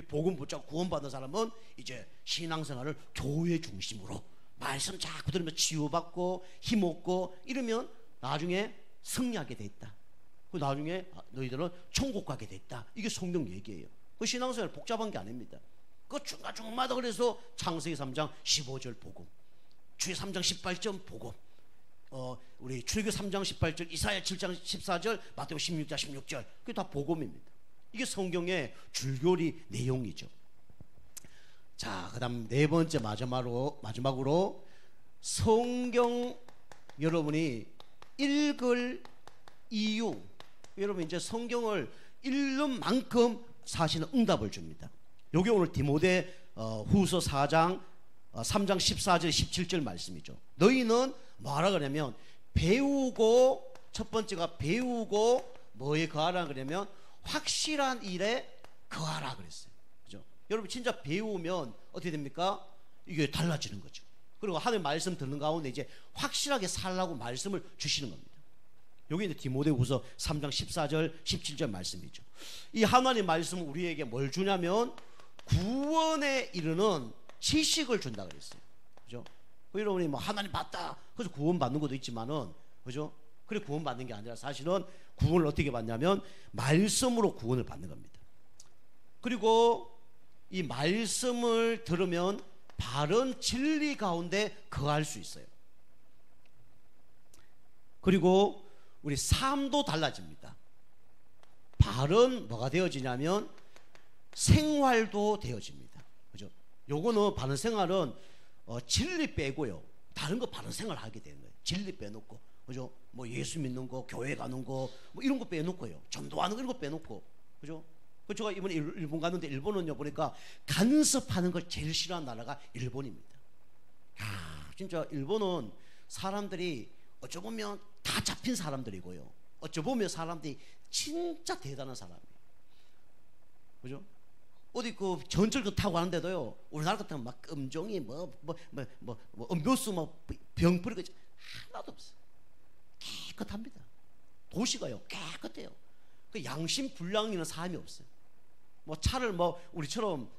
복음 붙잡고 구원받은 사람은 이제 신앙생활을 교회 중심으로 말씀 자꾸 들으면 치유받고 힘없고 이러면 나중에 승리하게 돼 있다. 나중에 너희들은 천국 가게 돼 있다. 이게 성경 얘기예요. 그 신앙생활 복잡한 게 아닙니다. 그 중간중간마다 그래서 창세기 3장 15절 복음, 주의 3장 18절 복음, 우리 출애굽 3장 18절, 이사야 7장 14절, 마태복음 16장 16절, 그게 다 복음입니다. 이게 성경의 줄거리 내용이죠. 자, 그 다음 네 번째 마지막으로 성경 여러분이 읽을 이유, 여러분 이제 성경을 읽는 만큼 사실은 응답을 줍니다. 요게 오늘 디모데 후서 4장 3장 14절 17절 말씀이죠. 너희는 뭐하라 그러냐면 배우고, 첫 번째가 배우고 뭐에 거하라 그러냐면 확실한 일에 거하라 그랬어요. 그죠? 여러분 진짜 배우면 어떻게 됩니까? 이게 달라지는 거죠. 그리고 하나님 말씀 듣는 가운데 이제 확실하게 살라고 말씀을 주시는 겁니다. 여기 이제 디모데후서 3장 14절 17절 말씀이죠. 이 하나님 말씀은 우리에게 뭘 주냐면 구원에 이르는 지식을 준다 그랬어요. 그죠? 여러분이 뭐 하나님 봤다 그래서 구원 받는 것도 있지만은, 그죠? 그래 구원 받는 게 아니라 사실은 구원을 어떻게 받냐면 말씀으로 구원을 받는 겁니다. 그리고 이 말씀을 들으면 바른 진리 가운데 거할 수 있어요. 그리고 우리 삶도 달라집니다. 바른 뭐가 되어지냐면 생활도 되어집니다. 그죠? 요거는 바른 생활은 진리 빼고요, 다른 거 바른 생활 하게 되는 거예요. 진리 빼놓고, 그죠? 뭐 예수 믿는 거, 교회 가는 거, 뭐 이런 거 빼놓고요. 전도하는 거 이런 거 빼놓고, 그죠? 그 제가 이번에 일본 갔는데 일본은요 보니까 간섭하는 걸 제일 싫어하는 나라가 일본입니다. 야, 진짜 일본은 사람들이 어쩌보면 다 잡힌 사람들이고요, 어쩌보면 사람들이 진짜 대단한 사람이에요. 그죠? 어디 그 전철 타고 가는데도요, 우리나라 같으면 막 금종이 음료수 병 뿌리고 하나도 없어. 깨끗합니다. 도시가요 깨끗해요. 그 양심 불량 있는 사람이 없어요. 뭐 차를 우리처럼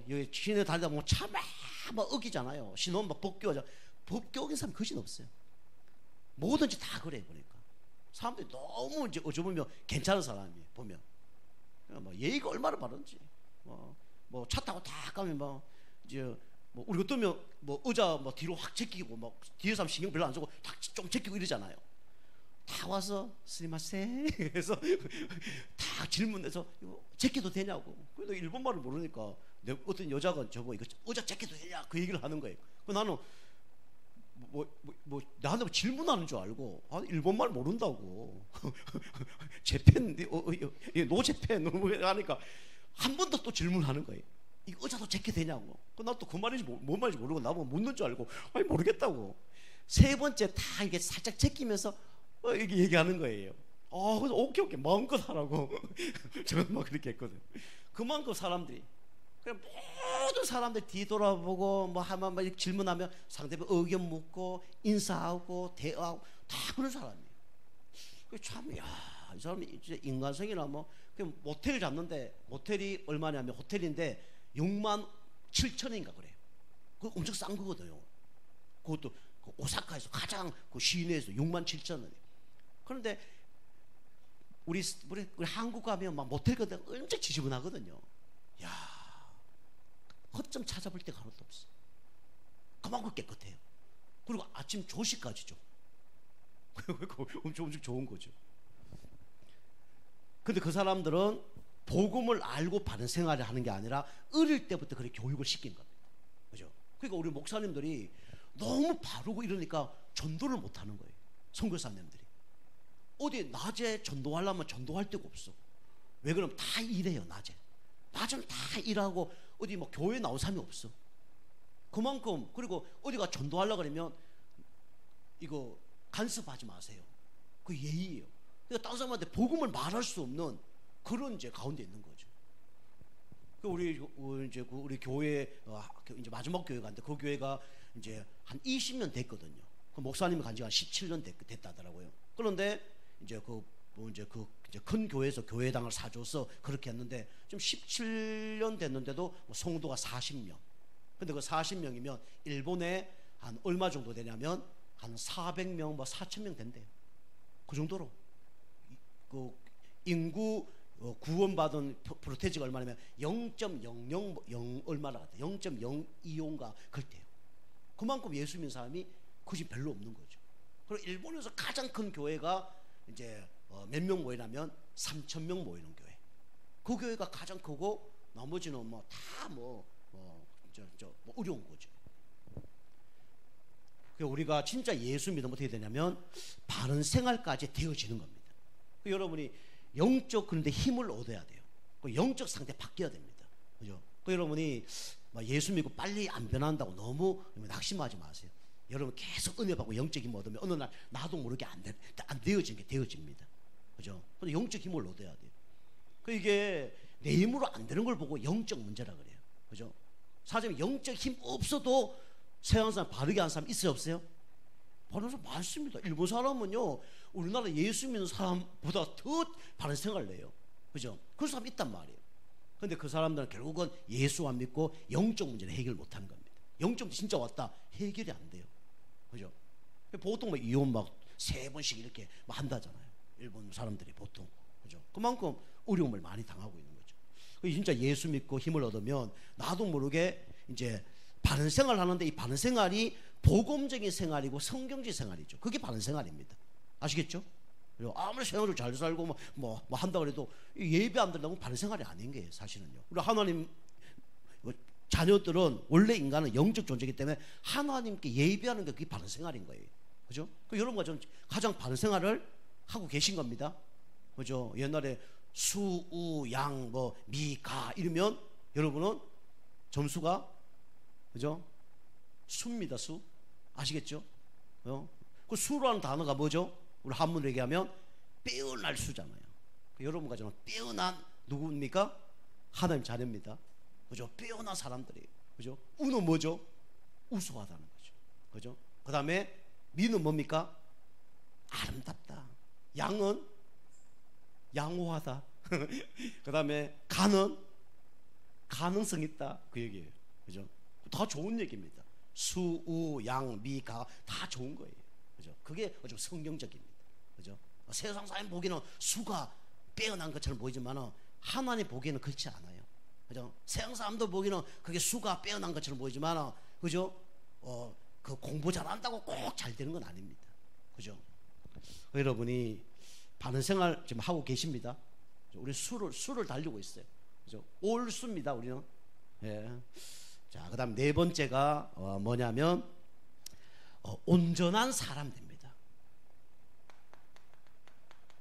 여기 시내 다니다 보면 차 막 어기잖아요. 신호 막 법규하자. 법규 어긴 사람 거진 없어요. 뭐든지 다 그래. 보니까 사람들이 너무 이제 어쩌 보면 괜찮은 사람이에요. 보면 예의가 얼마나 바른지. 차 타고 다 가면 이제 우리 같으면 의자 뒤로 확 제끼고 뒤에 사람 신경 별로 안 쓰고 딱 좀 제끼고 이러잖아요. 다 와서 스미마셍 해서 다 질문해서 이거 제껴도 되냐고. 그래도 일본말을 모르니까 어떤 여자가 저거 이거 의자 제껴도 되냐 그 얘기를 하는 거예요. 그 나는 나한테 질문하는 줄 알고 일본말 모른다고 재팬 노재팬 하니까 한 번 더 또 질문하는 거예요. 이 의자도 제껴 되냐고. 나 또 그 말인지 뭔 말인지 모르고 나보고 묻는 줄 알고 아니 모르겠다고. 세 번째 다 이게 살짝 제끼면서 이렇게 얘기하는 거예요. 그래서 오케이 마음껏 하라고 저는 막 그렇게 했거든. 그만큼 사람들이 그냥 모든 사람들 뒤돌아보고 하면 막 질문하면 상대방 의견 묻고 인사하고 대화하고 다 그런 사람이에요. 참, 이 사람이 진짜 인간성이나 모텔 잡는데 모텔이 얼마냐면 호텔인데 6만 7천인가 그래요. 그거 엄청 싼 거거든요. 그것도 오사카에서 가장 시내에서 6만 7천 원이에요. 그런데 우리 한국 가면 모텔 같은 데 엄청 지저분하거든요. 허점 찾아볼 데가 하나도 없어. 그만큼 깨끗해요. 그리고 아침 조식까지 줘. 엄청 좋은 거죠. 근데 그 사람들은 복음을 알고 바른 생활을 하는 게 아니라 어릴 때부터 그렇게 교육을 시킨 겁니다. 그죠? 그러니까 우리 목사님들이 너무 바르고 이러니까 전도를 못 하는 거예요. 선교사님들이. 어디 낮에 전도하려면 전도할 데가 없어. 왜 그러면 다 일해요. 낮에는 다 일하고 어디 교회에 나온 사람이 없어. 그만큼. 그리고 어디가 전도하려고 그러면 이거 간섭하지 마세요. 그 예의예요. 그러니까 다른 사람한테 복음을 말할 수 없는 그런 이제 가운데 있는 거죠. 우리 교회 이제 마지막 교회 갔는데 그 교회가 이제 한 20년 됐거든요. 그 목사님이 간 지가 한 17년 됐다더라고요. 그런데 이제 큰 교회에서 교회당을 사줘서 그렇게 했는데 좀 17년 됐는데도 성도가 40명. 근데 그 40명이면 일본에 한 얼마 정도 되냐면 한 400명, 4,000명 된대요. 그 정도로 그 인구 구원받은 프로테지가 얼마냐면 0.000 얼마나 같아요. 0.025인가 그렇대요. 그만큼 예수 믿는 사람이 그것이 별로 없는 거죠. 그리고 일본에서 가장 큰 교회가 이제 몇 명 모이냐면 3,000명 모이는 교회. 그 교회가 가장 크고 나머지는 다 어려운 거죠. 우리가 진짜 예수 믿으면 어떻게 되냐면 바른 생활까지 되어지는 겁니다. 여러분이 영적 그런데 힘을 얻어야 돼요. 영적 상태 바뀌어야 됩니다. 그죠? 여러분이 예수 믿고 빨리 안 변한다고 너무 낙심하지 마세요. 여러분 계속 은혜 받고 영적 힘을 얻으면 어느 날 나도 모르게 안 되어진 게 되어집니다. 그죠? 근데 영적 힘을 얻어야 돼요. 이게 내 힘으로 안 되는 걸 보고 영적 문제라 그래요. 그죠? 사실 영적 힘 없어도 세상 사람 바르게 하는 사람 있어요, 없어요? 바른 사람 많습니다. 일본 사람은요, 우리나라 예수 믿는 사람보다 더 바른 생활을 해요. 그죠? 그런 사람 있단 말이에요. 근데 그 사람들은 결국은 예수 안 믿고 영적 문제를 해결 못 하는 겁니다. 영적 문제 진짜 왔다 해결이 안 돼요. 그죠? 보통 이혼 3번씩 이렇게 한다잖아요. 일본 사람들이 보통. 그죠? 그만큼 어려움을 많이 당하고 있는 거죠. 진짜 예수 믿고 힘을 얻으면 나도 모르게 이제 바른 생활을 하는데 이 바른 생활이 복음적인 생활이고 성경적 생활이죠. 그게 바른 생활입니다. 아시겠죠? 아무리 생활을 잘 살고 한다고 해도 예배 안 드린다고 바른 생활이 아닌 게 사실은요. 우리 하나님 자녀들은 원래 인간은 영적 존재이기 때문에 하나님께 예배하는 게 그게 바른 생활인 거예요. 그죠? 여러분과 저는 가장 바른 생활을 하고 계신 겁니다. 그죠? 옛날에 수, 우, 양, 미, 가 이러면 여러분은 점수가 그죠? 수입니다. 수. 아시겠죠? 그 수라는 단어가 뭐죠? 우리 한문으로 얘기하면 빼어날 수잖아요. 여러분과 저는 빼어난 누구입니까? 하나님 자녀입니다. 그죠? 빼어난 사람들이, 그죠? 우는 뭐죠? 우수하다는 거죠. 그죠? 그 다음에 미는 뭡니까? 아름답다. 양은 양호하다. 그 다음에 간은 가능성 있다. 그 얘기예요. 그죠? 다 좋은 얘기입니다. 수, 우, 양, 미, 가 다 좋은 거예요. 그죠? 그게 좀 성경적입니다. 그죠? 세상 사람 보기에는 수가 빼어난 것처럼 보이지만 하나님 보기에는 그렇지 않아요. 그죠? 세상 사람도 보기에는 그게 수가 빼어난 것처럼 보이지만, 그죠? 그 공부 잘한다고 꼭 잘 되는 건 아닙니다. 그죠? 여러분이 바른 생활 지금 하고 계십니다. 우리 수를 달리고 있어요. 그죠? 올수입니다, 우리는. 예. 자, 그 다음 네 번째가 뭐냐면, 온전한 사람 됩니다.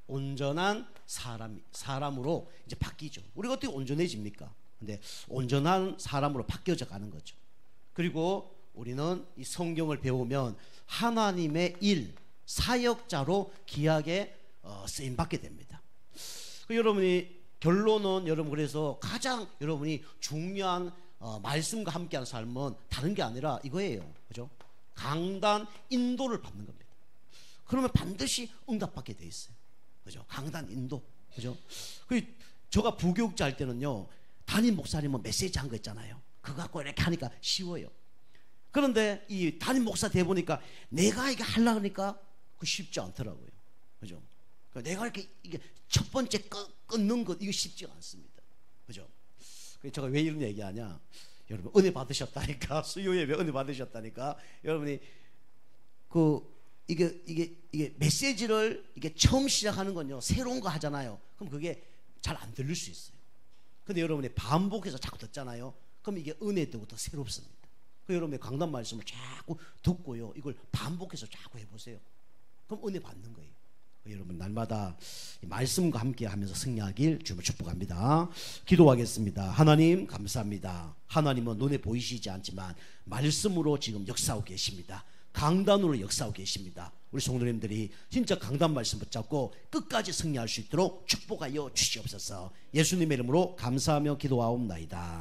온전한 사람으로 이제 바뀌죠. 우리가 어떻게 온전해집니까? 근데 온전한 사람으로 바뀌어져 가는 거죠. 그리고 우리는 이 성경을 배우면 하나님의 일, 사역자로 귀하게 쓰임 받게 됩니다. 여러분이 결론은 여러분 그래서 가장 여러분이 중요한 말씀과 함께한 삶은 다른 게 아니라 이거예요. 그죠? 강단 인도를 받는 겁니다. 그러면 반드시 응답받게 돼 있어요. 그죠? 강단 인도. 그죠? 제가 부교육자 할 때는요, 담임 목사님은 메시지 한 거 있잖아요. 그거 갖고 이렇게 하니까 쉬워요. 그런데 이 담임 목사 돼 보니까 내가 이게 하려고 하니까 그 쉽지 않더라고요. 그죠? 내가 이렇게 이게 첫 번째 끊는 것 이거 쉽지가 않습니다. 그죠? 제가 왜 이런 얘기하냐? 여러분 은혜 받으셨다니까. 수요예배 은혜 받으셨다니까. 여러분이 이게 메시지를 이게 처음 시작하는 건요, 새로운 거 하잖아요. 그럼 그게 잘 안 들릴 수 있어요. 근데 여러분이 반복해서 자꾸 듣잖아요. 그럼 이게 은혜 되고 더 새롭습니다. 여러분의 강단 말씀을 자꾸 듣고요, 이걸 반복해서 자꾸 해보세요. 그럼 은혜 받는 거예요. 여러분 날마다 말씀과 함께 하면서 승리하길 주님을 축복합니다. 기도하겠습니다. 하나님 감사합니다. 하나님은 눈에 보이시지 않지만 말씀으로 지금 역사하고 계십니다. 강단으로 역사하고 계십니다. 우리 성도님들이 진짜 강단 말씀 붙잡고 끝까지 승리할 수 있도록 축복하여 주시옵소서. 예수님의 이름으로 감사하며 기도하옵나이다.